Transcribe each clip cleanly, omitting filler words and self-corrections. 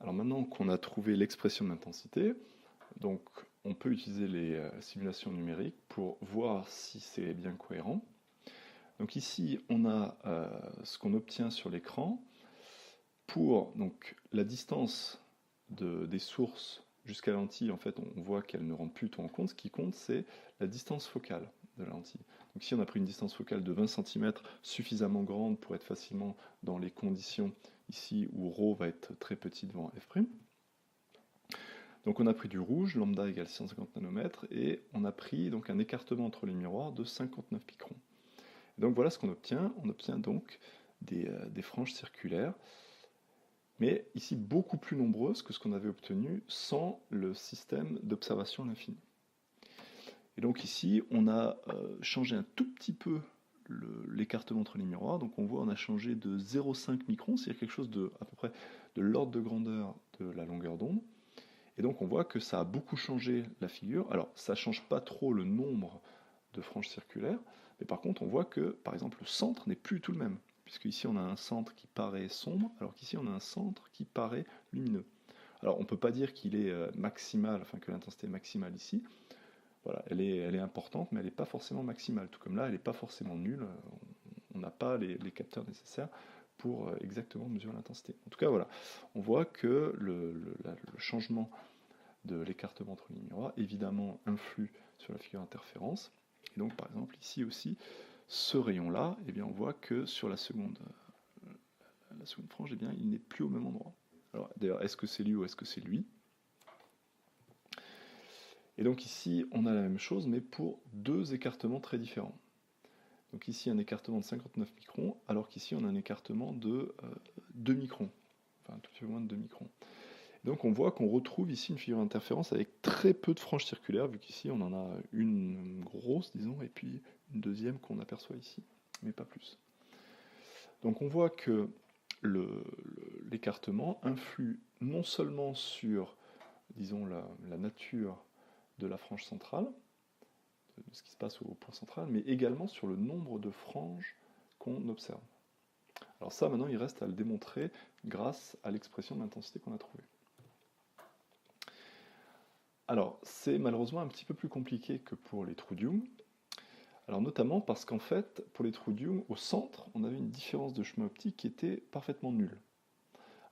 Alors maintenant qu'on a trouvé l'expression de l'intensité, donc on peut utiliser les simulations numériques pour voir si c'est bien cohérent. Donc ici, on a ce qu'on obtient sur l'écran pour donc, la distance des sources jusqu'à la lentille. En fait, on voit qu'elle ne rentre plus tout en compte. Ce qui compte, c'est la distance focale de la lentille. Donc ici, on a pris une distance focale de 20 cm suffisamment grande pour être facilement dans les conditions ici où ρ va être très petit devant f'. Donc on a pris du rouge, lambda égale 150 nanomètres, et on a pris donc un écartement entre les miroirs de 59 picrons. Et donc voilà ce qu'on obtient. On obtient donc des franges circulaires, mais ici beaucoup plus nombreuses que ce qu'on avait obtenu sans le système d'observation à l'infini. Et donc ici, on a changé un tout petit peu l'écartement entre les miroirs. Donc on voit on a changé de 0,5 microns, c'est-à-dire quelque chose de à peu près de l'ordre de grandeur de la longueur d'onde. Et donc on voit que ça a beaucoup changé la figure. Alors ça ne change pas trop le nombre de franges circulaires, mais par contre on voit que par exemple le centre n'est plus tout le même, puisque ici on a un centre qui paraît sombre, alors qu'ici on a un centre qui paraît lumineux. Alors on ne peut pas dire qu'il est maximal, enfin que l'intensité est maximale ici. Voilà, elle est importante, mais elle n'est pas forcément maximale. Tout comme là, elle n'est pas forcément nulle. On n'a pas les capteurs nécessaires pour exactement mesurer l'intensité. En tout cas, voilà, on voit que le changement de l'écartement entre les miroirs, évidemment, influe sur la figure d'interférence. Et donc, par exemple, ici aussi, ce rayon-là, eh bien, on voit que sur la seconde frange, eh bien, il n'est plus au même endroit. Alors, d'ailleurs, est-ce que c'est lui ou est-ce que c'est lui? Et donc ici, on a la même chose, mais pour deux écartements très différents. Donc ici, un écartement de 59 microns, alors qu'ici, on a un écartement de 2 microns. Enfin, un tout petit peu moins de 2 microns. Donc on voit qu'on retrouve ici une figure d'interférence avec très peu de franges circulaires, vu qu'ici on en a une grosse, disons, et puis une deuxième qu'on aperçoit ici, mais pas plus. Donc on voit que l'écartement influe non seulement sur, disons, la nature de la frange centrale, de ce qui se passe au point central, mais également sur le nombre de franges qu'on observe. Alors ça, maintenant, il reste à le démontrer grâce à l'expression de l'intensité qu'on a trouvée. Alors, c'est malheureusement un petit peu plus compliqué que pour les trous Young. Alors notamment parce qu'en fait, pour les trous Young, au centre, on avait une différence de chemin optique qui était parfaitement nulle.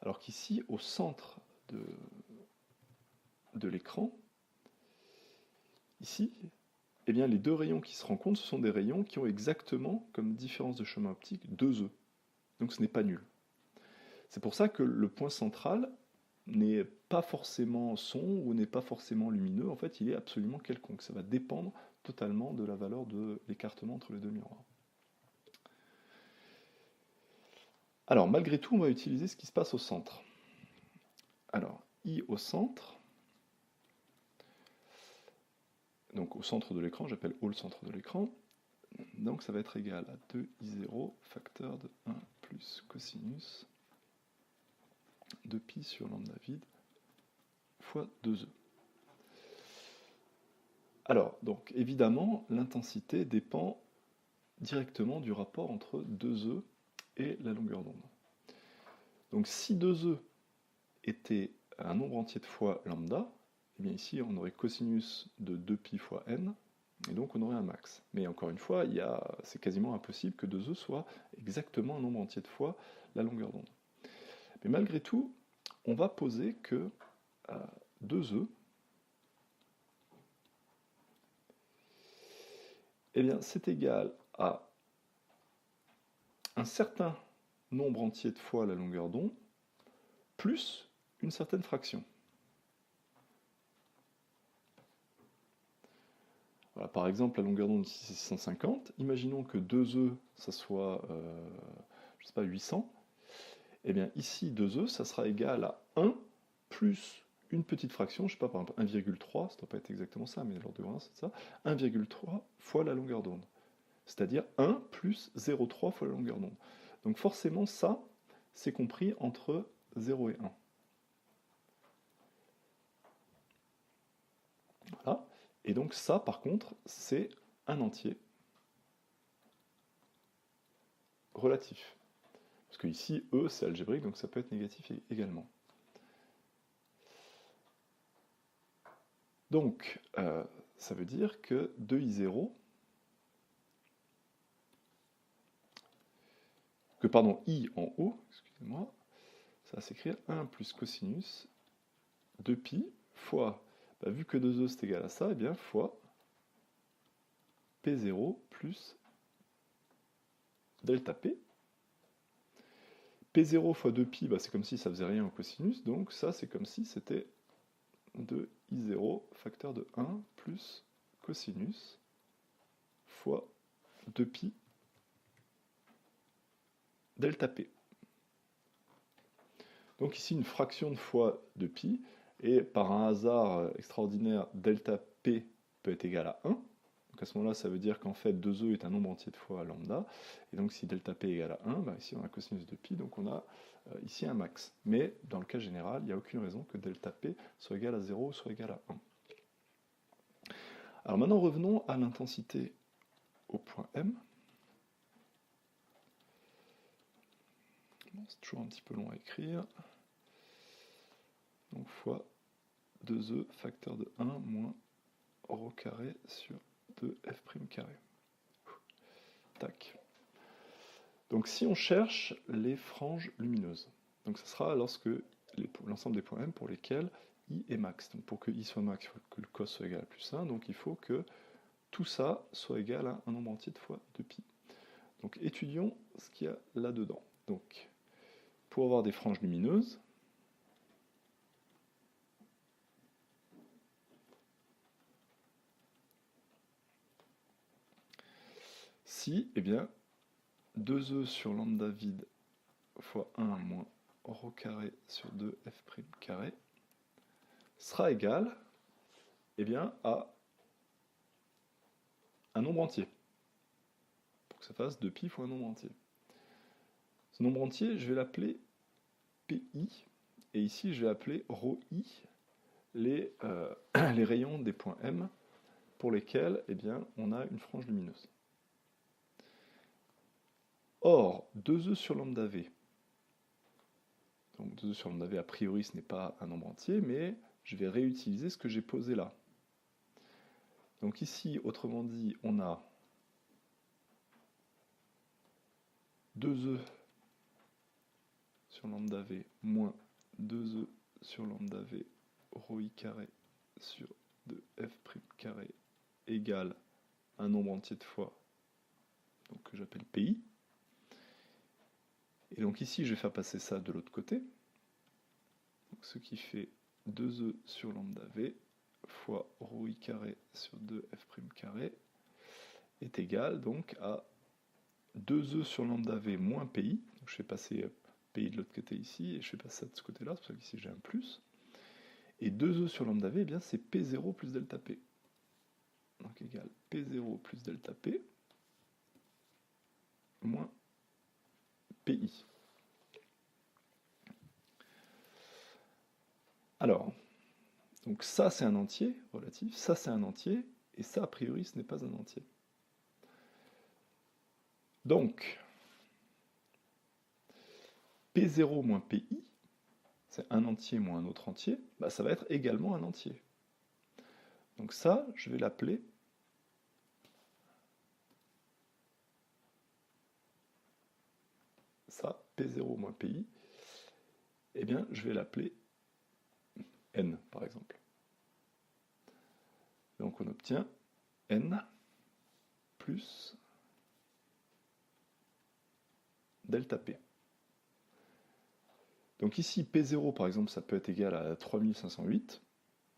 Alors qu'ici, au centre de l'écran, ici, eh bien, les deux rayons qui se rencontrent, ce sont des rayons qui ont exactement comme différence de chemin optique 2 E. Donc ce n'est pas nul. C'est pour ça que le point central n'est pas forcément sombre ou n'est pas forcément lumineux, en fait il est absolument quelconque. Ça va dépendre totalement de la valeur de l'écartement entre les deux miroirs. Alors malgré tout, on va utiliser ce qui se passe au centre. Alors, I au centre, donc au centre de l'écran, j'appelle O le centre de l'écran, donc ça va être égal à 2I0 facteur de 1 plus cosinus de pi sur lambda vide fois 2E. Alors, donc évidemment, l'intensité dépend directement du rapport entre 2E et la longueur d'onde. Donc si 2E était un nombre entier de fois lambda, eh bien ici on aurait cosinus de 2pi fois n, et donc on aurait un max. Mais encore une fois, c'est quasiment impossible que 2E soit exactement un nombre entier de fois la longueur d'onde. Mais malgré tout, on va poser que 2E, eh bien c'est égal à un certain nombre entier de fois la longueur d'onde, plus une certaine fraction. Voilà, par exemple, la longueur d'onde ici c'est 150. Imaginons que 2E, ça soit, je sais pas, 800. Eh bien ici, 2E, ça sera égal à 1 plus une petite fraction, je sais pas, par exemple 1,3, ça ne doit pas être exactement ça, mais l'ordre de grandeur c'est ça, 1,3 fois la longueur d'onde. C'est-à-dire 1 plus 0,3 fois la longueur d'onde. Donc forcément, ça, c'est compris entre 0 et 1. Voilà. Et donc ça, par contre, c'est un entier relatif. Parce que ici, E, c'est algébrique, donc ça peut être négatif également. Donc, ça veut dire que 2i0, i en haut, excusez-moi, ça va s'écrire 1 plus cosinus de pi fois, vu que 2e c'est égal à ça, et bien fois P0 plus delta P. P0 fois 2pi, c'est comme si ça faisait rien au cosinus, donc ça c'est comme si c'était 2i0 facteur de 1 plus cosinus fois 2pi delta P. Donc ici une fraction de fois 2pi, et par un hasard extraordinaire, delta P peut être égal à 1. Donc à ce moment-là, ça veut dire qu'en fait 2e est un nombre entier de fois lambda, et donc si delta P est égal à 1, ici on a cosinus de pi, donc on a ici un max. Mais dans le cas général, il n'y a aucune raison que delta P soit égal à 0 ou soit égal à 1. Alors maintenant revenons à l'intensité au point M. Bon, c'est toujours un petit peu long à écrire. Donc fois 2e facteur de 1 moins rho carré sur 2f' carré. Tac. Donc si on cherche les franges lumineuses, donc ce sera lorsque l'ensemble des points M pour lesquels I est max. Donc pour que I soit max, il faut que le cos soit égal à plus 1, donc il faut que tout ça soit égal à un nombre entier de fois 2pi. Donc étudions ce qu'il y a là-dedans. Donc pour avoir des franges lumineuses, si, eh bien, 2e sur lambda vide fois 1 moins rho carré sur 2f' carré sera égal, eh bien, à un nombre entier, pour que ça fasse 2pi fois un nombre entier. Ce nombre entier, je vais l'appeler pi, et ici je vais appeler rho i les rayons des points M pour lesquels eh bien, on a une frange lumineuse. Or, 2e sur lambda v, donc 2e sur lambda v a priori ce n'est pas un nombre entier, mais je vais réutiliser ce que j'ai posé là. Donc ici, autrement dit, on a 2e sur lambda v moins 2e sur lambda v rho i carré sur 2f' carré égale un nombre entier de fois, donc que j'appelle pi. Et donc ici, je vais faire passer ça de l'autre côté, donc ce qui fait 2e sur lambda v fois rho i carré sur 2f' carré est égal donc à 2e sur lambda v moins pi. Donc je fais passer pi de l'autre côté ici, et je fais passer ça de ce côté-là, c'est pour ça qu'ici j'ai un plus. Et 2e sur lambda v, eh bien c'est P0 plus delta P. Donc égal P0 plus delta P moins PI. Alors, donc ça c'est un entier relatif, ça c'est un entier, et ça a priori ce n'est pas un entier. Donc, P0 moins PI, c'est un entier moins un autre entier, ça va être également un entier. Donc ça, je vais l'appeler ça, P0 moins PI, eh bien, je vais l'appeler N, par exemple. Donc on obtient N plus delta P. Donc ici, P0, par exemple, ça peut être égal à 3508,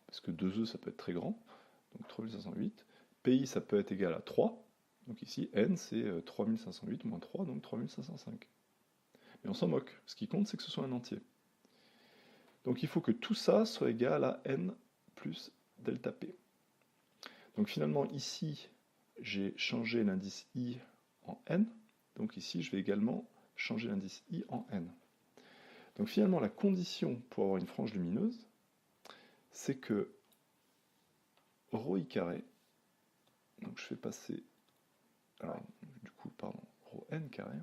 parce que 2E, ça peut être très grand, donc 3508. PI, ça peut être égal à 3, donc ici, N, c'est 3508 moins 3, donc 3505. Mais on s'en moque, ce qui compte, c'est que ce soit un entier. Donc il faut que tout ça soit égal à N plus delta P. Donc finalement, ici, j'ai changé l'indice I en N, donc ici, je vais également changer l'indice I en N. Donc finalement, la condition pour avoir une frange lumineuse, c'est que rho i carré, donc je fais passer, alors du coup, pardon, rho n carré,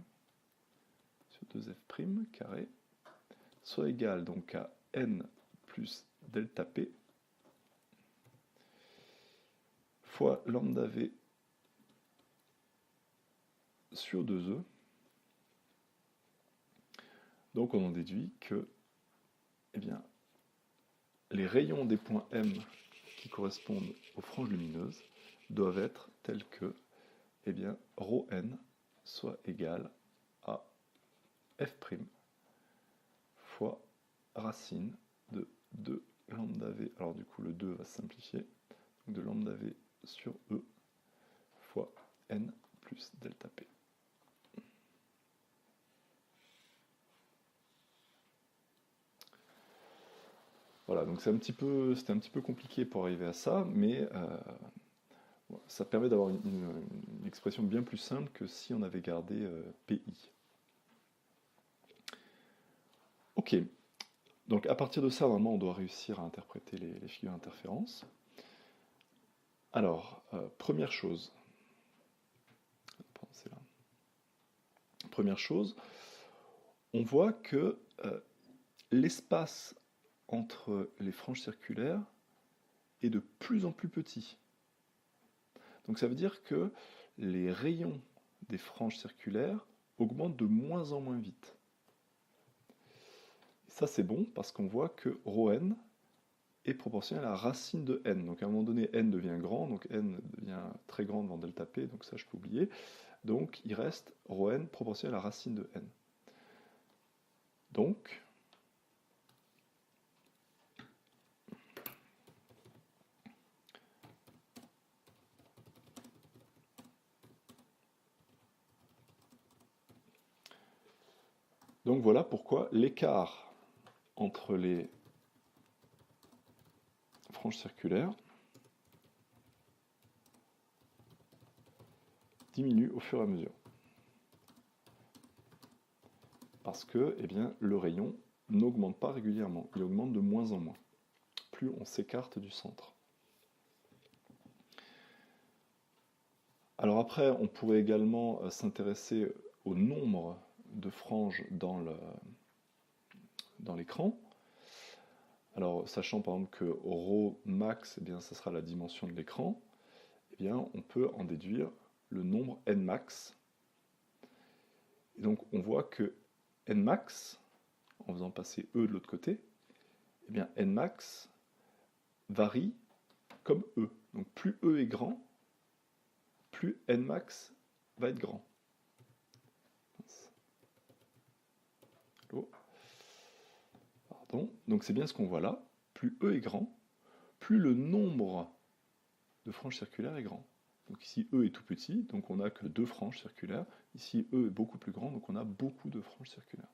sur 2f' carré, soit égal donc à n plus delta p, fois lambda v sur 2e. Donc on en déduit que eh bien, les rayons des points M qui correspondent aux franges lumineuses doivent être tels que eh bien, ρn soit égal à f' fois racine de 2 lambda v. Alors du coup le 2 va se simplifier. Donc de lambda v sur E fois n plus delta p. Voilà, donc c'était un petit peu compliqué pour arriver à ça, mais ça permet d'avoir une expression bien plus simple que si on avait gardé PI. Ok, donc à partir de ça, normalement, on doit réussir à interpréter les figures d'interférence. Alors, première chose, on voit que l'espace entre les franges circulaires est de plus en plus petit. Donc ça veut dire que les rayons des franges circulaires augmentent de moins en moins vite. Ça c'est bon parce qu'on voit que ρn est proportionnel à la racine de n. Donc à un moment donné, n devient grand, donc n devient très grand devant delta p, donc ça je peux oublier. Donc il reste ρn proportionnel à la racine de n. Donc voilà pourquoi l'écart entre les franges circulaires diminue au fur et à mesure. Parce que eh bien, le rayon n'augmente pas régulièrement, il augmente de moins en moins, plus on s'écarte du centre. Alors après, on pourrait également s'intéresser au nombre de franges dans l'écran. Alors, sachant par exemple que ρ max, eh bien, ça sera la dimension de l'écran, eh bien, on peut en déduire le nombre n max. Et donc, on voit que n max, en faisant passer E de l'autre côté, eh bien, n max varie comme E. Donc, plus E est grand, plus n max va être grand. Pardon. Donc c'est bien ce qu'on voit là. Plus E est grand, plus le nombre de franges circulaires est grand. Donc ici E est tout petit, donc on n'a que 2 franges circulaires. Ici E est beaucoup plus grand, donc on a beaucoup de franges circulaires.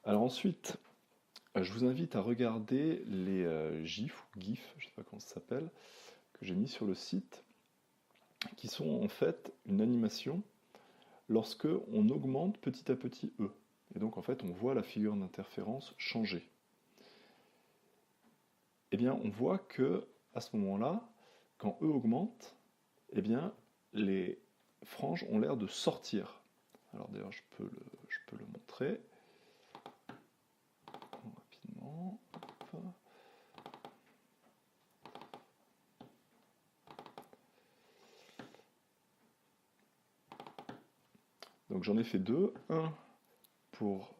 Alors ensuite, je vous invite à regarder les GIF ou GIF, je ne sais pas comment ça s'appelle, que j'ai mis sur le site, qui sont en fait une animation lorsque on augmente petit à petit E. Et donc en fait on voit la figure d'interférence changer. Eh bien on voit que à ce moment-là, quand E augmente, eh bien les franges ont l'air de sortir. Alors d'ailleurs je peux le montrer rapidement. Donc j'en ai fait deux. Un pour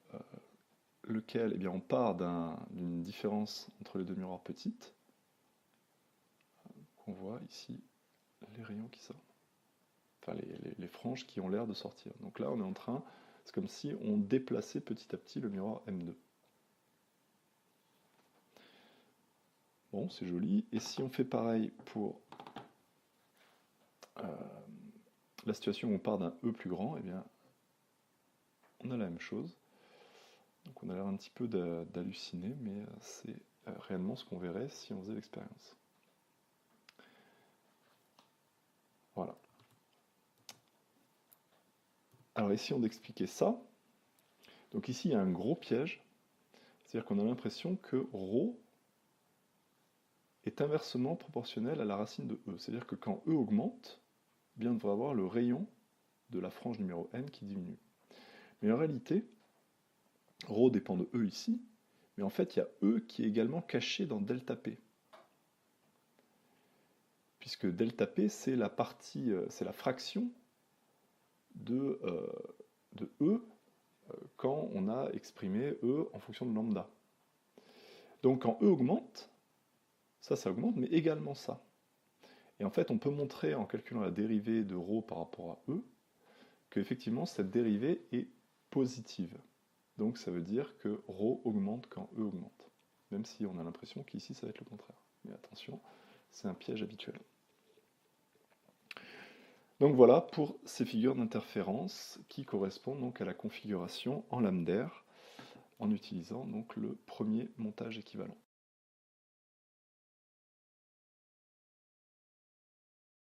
lequel eh bien, on part d'une différence entre les deux miroirs petites. On voit ici les rayons qui sortent. Enfin les franges qui ont l'air de sortir. Donc là on est en train, c'est comme si on déplaçait petit à petit le miroir M2. Bon, c'est joli. Et si on fait pareil pour la situation où on part d'un E plus grand, eh bien, on a la même chose. Donc on a l'air un petit peu d'halluciner, mais c'est réellement ce qu'on verrait si on faisait l'expérience. Voilà. Alors essayons d'expliquer ça. Donc ici, il y a un gros piège. C'est-à-dire qu'on a l'impression que ρ est inversement proportionnel à la racine de E. C'est-à-dire que quand E augmente, eh bien, on devrait avoir le rayon de la frange numéro n qui diminue. Mais en réalité, ρ dépend de E ici, mais en fait, il y a E qui est également caché dans delta P. puisque delta P, c'est la partie, c'est la fraction de E quand on a exprimé E en fonction de lambda. Donc quand E augmente, ça augmente, mais également ça. Et en fait, on peut montrer en calculant la dérivée de ρ par rapport à E, qu'effectivement cette dérivée est positive. Donc ça veut dire que ρ augmente quand E augmente. Même si on a l'impression qu'ici ça va être le contraire. Mais attention, c'est un piège habituel. Donc voilà pour ces figures d'interférence qui correspondent donc à la configuration en lambda en utilisant donc le premier montage équivalent.